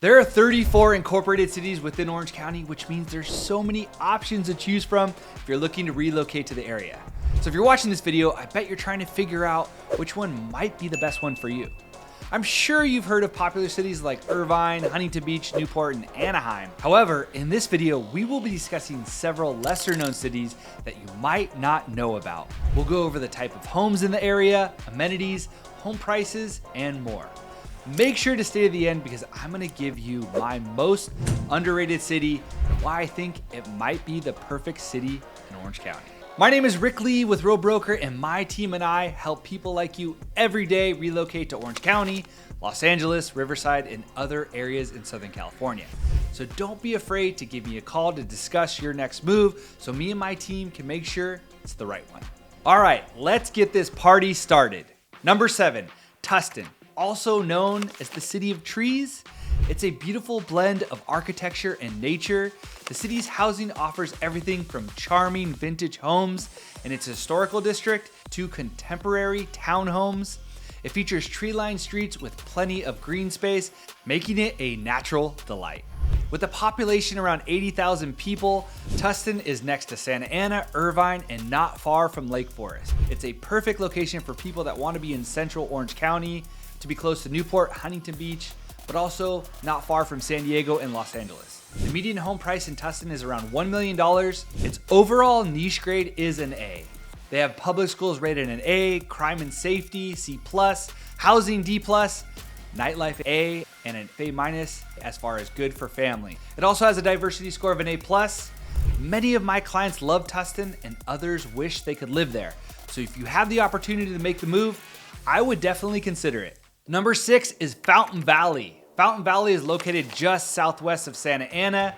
There are 34 incorporated cities within Orange County, which means there's so many options to choose from if you're looking to relocate to the area. So if you're watching this video, I bet you're trying to figure out which one might be the best one for you. I'm sure you've heard of popular cities like Irvine, Huntington Beach, Newport, and Anaheim. However, in this video, we will be discussing several lesser known cities that you might not know about. We'll go over the type of homes in the area, amenities, home prices, and more. Make sure to stay to the end because I'm gonna give you my most underrated city and why I think it might be the perfect city in Orange County. My name is Rick Lee with Real Broker, and my team and I help people like you every day relocate to Orange County, Los Angeles, Riverside, and other areas in Southern California. So don't be afraid to give me a call to discuss your next move so me and my team can make sure it's the right one. All right, let's get this party started. Number 7, Tustin. Also known as the City of Trees. It's a beautiful blend of architecture and nature. The city's housing offers everything from charming vintage homes in its historical district to contemporary townhomes. It features tree-lined streets with plenty of green space, making it a natural delight. With a population around 80,000 people, Tustin is next to Santa Ana, Irvine, and not far from Lake Forest. It's a perfect location for people that want to be in central Orange County, to be close to Newport, Huntington Beach, but also not far from San Diego and Los Angeles. The median home price in Tustin is around $1 million. Its overall niche grade is an A. They have public schools rated an A, crime and safety C+, housing D+, nightlife A, and an A- as far as good for family. It also has a diversity score of an A+. Many of my clients love Tustin and others wish they could live there. So if you have the opportunity to make the move, I would definitely consider it. Number 6 is Fountain Valley. Fountain Valley is located just southwest of Santa Ana.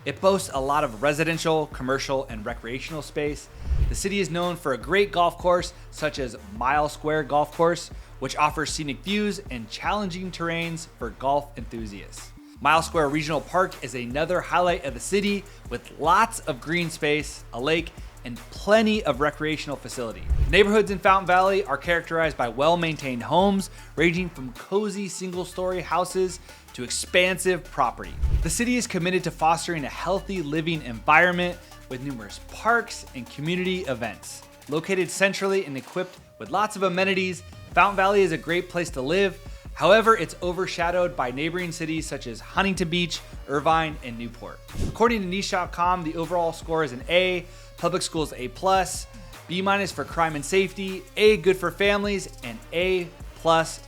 It boasts a lot of residential, commercial, and recreational space. The city is known for a great golf course, such as Mile Square Golf Course, which offers scenic views and challenging terrains for golf enthusiasts. Mile Square Regional Park is another highlight of the city with lots of green space, a lake, and plenty of recreational facility. Neighborhoods in Fountain Valley are characterized by well-maintained homes, ranging from cozy single-story houses to expansive property. The city is committed to fostering a healthy living environment with numerous parks and community events. Located centrally and equipped with lots of amenities, Fountain Valley is a great place to live. However, it's overshadowed by neighboring cities such as Huntington Beach, Irvine, and Newport. According to niche.com, the overall score is an A, public schools A+, B- for crime and safety, A good for families, and A+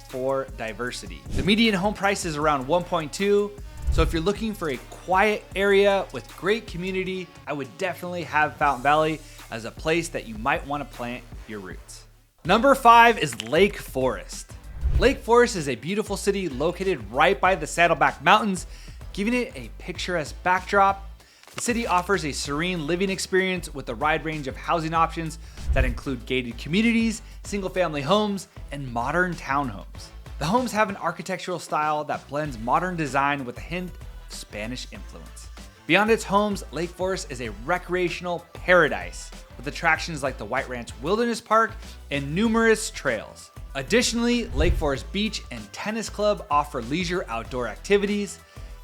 for diversity. The median home price is around 1.2, so if you're looking for a quiet area with great community, I would definitely have Fountain Valley as a place that you might want to plant your roots. Number 5 is Lake Forest. Lake Forest is a beautiful city located right by the Saddleback Mountains, giving it a picturesque backdrop. The city offers a serene living experience with a wide range of housing options that include gated communities, single-family homes, and modern townhomes. The homes have an architectural style that blends modern design with a hint of Spanish influence. Beyond its homes, Lake Forest is a recreational paradise with attractions like the White Ranch Wilderness Park and numerous trails. Additionally, Lake Forest Beach and Tennis Club offer leisure outdoor activities.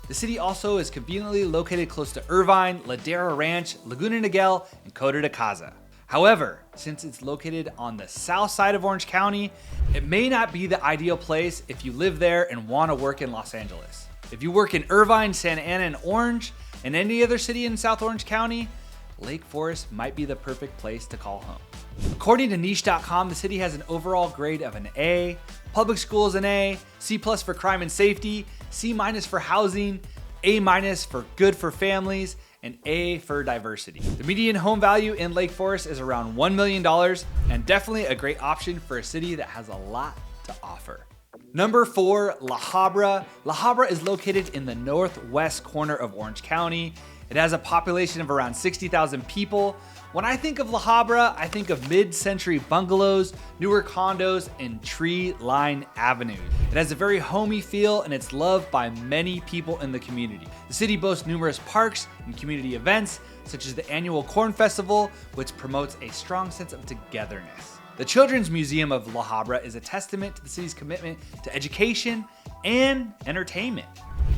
The city also is conveniently located close to Irvine, Ladera Ranch, Laguna, Niguel, and Costa de Caza. However, since it's located on the south side of Orange County, it may not be the ideal place if you live there and want to work in Los Angeles. If you work in Irvine, Santa Ana, and Orange, and any other city in South Orange County, Lake Forest might be the perfect place to call home. According to niche.com, the city has an overall grade of an A, public schools an A, C+ for crime and safety, C- for housing, A- for good for families, and A for diversity. The median home value in Lake Forest is around $1 million and definitely a great option for a city that has a lot to offer. Number 4, La Habra. La Habra is located in the northwest corner of Orange County. It has a population of around 60,000 people. When I think of La Habra, I think of mid-century bungalows, newer condos, and tree-lined avenues. It has a very homey feel and it's loved by many people in the community. The city boasts numerous parks and community events, such as the annual Corn Festival, which promotes a strong sense of togetherness. The Children's Museum of La Habra is a testament to the city's commitment to education and entertainment.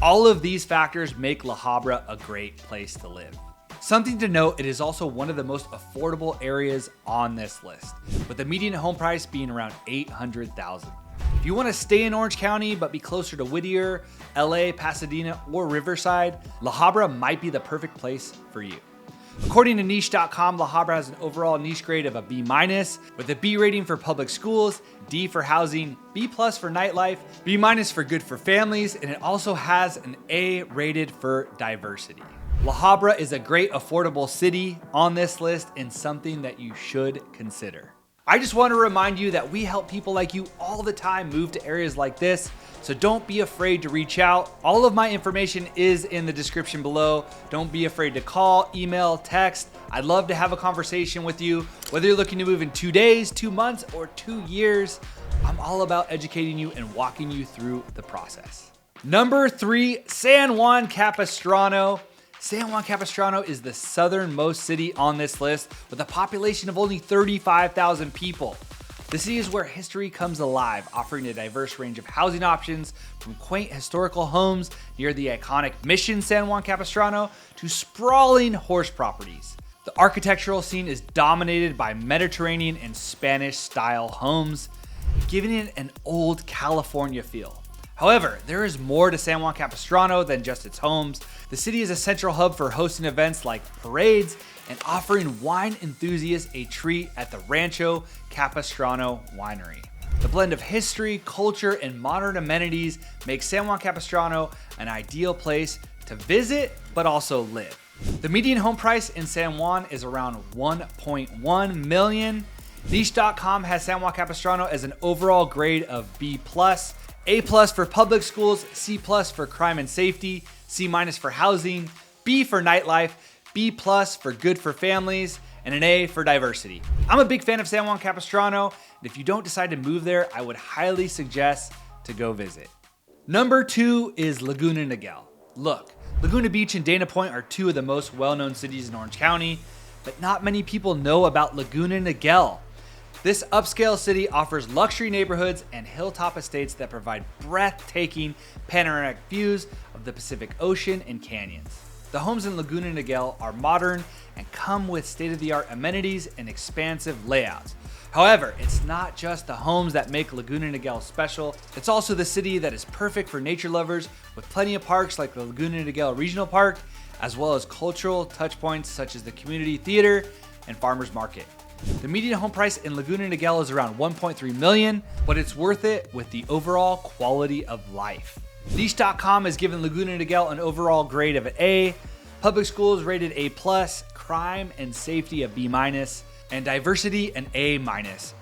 All of these factors make La Habra a great place to live. Something to note, it is also one of the most affordable areas on this list, with the median home price being around $800,000. If you want to stay in Orange County but be closer to Whittier, LA, Pasadena, or Riverside, La Habra might be the perfect place for you. According to niche.com, La Habra has an overall niche grade of a B-, with a B rating for public schools, D for housing, B+ for nightlife, B- for good for families, and it also has an A rated for diversity. La Habra is a great affordable city on this list and something that you should consider. I just want to remind you that we help people like you all the time move to areas like this, so don't be afraid to reach out. All of my information is in the description below. Don't be afraid to call, email, text. I'd love to have a conversation with you. Whether you're looking to move in 2 days, 2 months, or 2 years, I'm all about educating you and walking you through the process. Number 3, San Juan Capistrano. San Juan Capistrano is the southernmost city on this list with a population of only 35,000 people. The city is where history comes alive, offering a diverse range of housing options from quaint historical homes near the iconic Mission San Juan Capistrano to sprawling horse properties. The architectural scene is dominated by Mediterranean and Spanish-style homes, giving it an old California feel. However, there is more to San Juan Capistrano than just its homes. The city is a central hub for hosting events like parades and offering wine enthusiasts a treat at the Rancho Capistrano Winery. The blend of history, culture, and modern amenities makes San Juan Capistrano an ideal place to visit, but also live. The median home price in San Juan is around $1.1 million. Niche.com has San Juan Capistrano as an overall grade of B+, A+ for public schools, C+ for crime and safety, C- for housing, B for nightlife, B+ for good for families, and an A for diversity. I'm a big fan of San Juan Capistrano, and if you don't decide to move there, I would highly suggest to go visit. Number 2 is Laguna, Niguel. Look, Laguna Beach and Dana Point are 2 of the most well-known cities in Orange County, but not many people know about Laguna, Niguel. This upscale city offers luxury neighborhoods and hilltop estates that provide breathtaking panoramic views of the Pacific Ocean and canyons. The homes in Laguna, Niguel are modern and come with state-of-the-art amenities and expansive layouts. However, it's not just the homes that make Laguna, Niguel special. It's also the city that is perfect for nature lovers, with plenty of parks like the Laguna, Niguel Regional Park, as well as cultural touchpoints such as the community theater and farmers market. The median home price in Laguna, Niguel is around $1.3 million, but it's worth it with the overall quality of life. Niche.com has given Laguna, Niguel an overall grade of an A, public schools rated A+, crime and safety a B-, and diversity an A-,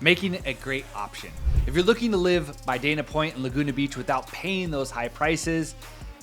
making it a great option. If you're looking to live by Dana Point and Laguna Beach without paying those high prices,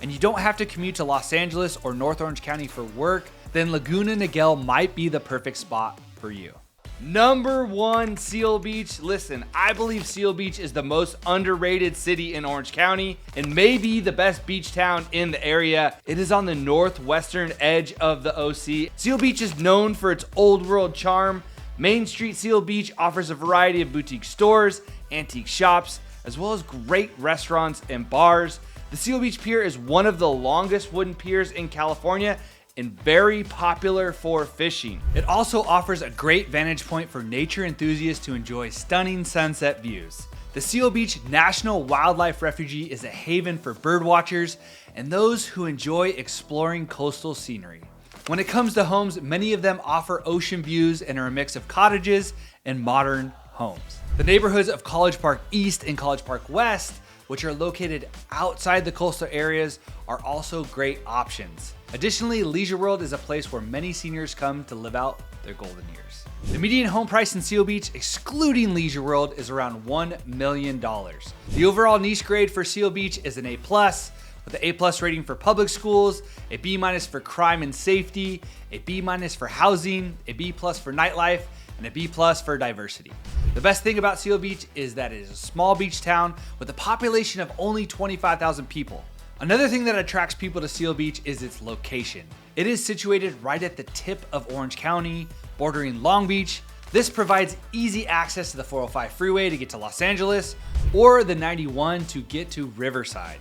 and you don't have to commute to Los Angeles or North Orange County for work, then Laguna, Niguel might be the perfect spot for you. Number 1, Seal Beach. Listen, I believe Seal Beach is the most underrated city in Orange County and maybe the best beach town in the area. It is on the northwestern edge of the OC. Seal Beach is known for its old world charm. Main Street Seal Beach offers a variety of boutique stores, antique shops, as well as great restaurants and bars. The Seal Beach Pier is one of the longest wooden piers in California and very popular for fishing. It also offers a great vantage point for nature enthusiasts to enjoy stunning sunset views. The Seal Beach National Wildlife Refuge is a haven for birdwatchers and those who enjoy exploring coastal scenery. When it comes to homes, many of them offer ocean views and are a mix of cottages and modern homes. The neighborhoods of College Park East and College Park West, which are located outside the coastal areas, are also great options. Additionally, Leisure World is a place where many seniors come to live out their golden years. The median home price in Seal Beach, excluding Leisure World, is around $1 million. The overall niche grade for Seal Beach is an A+, with an A+ rating for public schools, a B- for crime and safety, a B- for housing, a B+ for nightlife, and a B+ for diversity. The best thing about Seal Beach is that it is a small beach town with a population of only 25,000 people. Another thing that attracts people to Seal Beach is its location. It is situated right at the tip of Orange County, bordering Long Beach. This provides easy access to the 405 freeway to get to Los Angeles or the 91 to get to Riverside.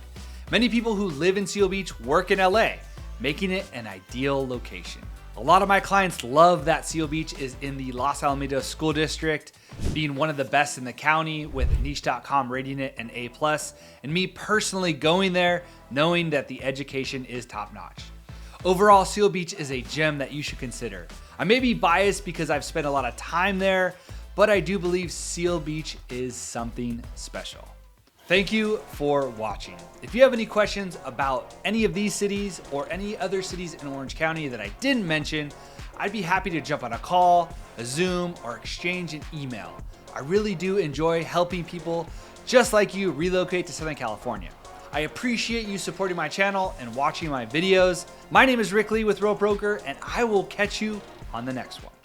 Many people who live in Seal Beach work in LA, making it an ideal location. A lot of my clients love that Seal Beach is in the Los Alamitos School District, being one of the best in the county, with niche.com rating it an A+, and me personally going there knowing that the education is top notch. Overall, Seal Beach is a gem that you should consider. I may be biased because I've spent a lot of time there, but I do believe Seal Beach is something special. Thank you for watching. If you have any questions about any of these cities or any other cities in Orange County that I didn't mention, I'd be happy to jump on a call, a Zoom, or exchange an email. I really do enjoy helping people just like you relocate to Southern California. I appreciate you supporting my channel and watching my videos. My name is Rick Lee with Rope Broker, and I will catch you on the next one.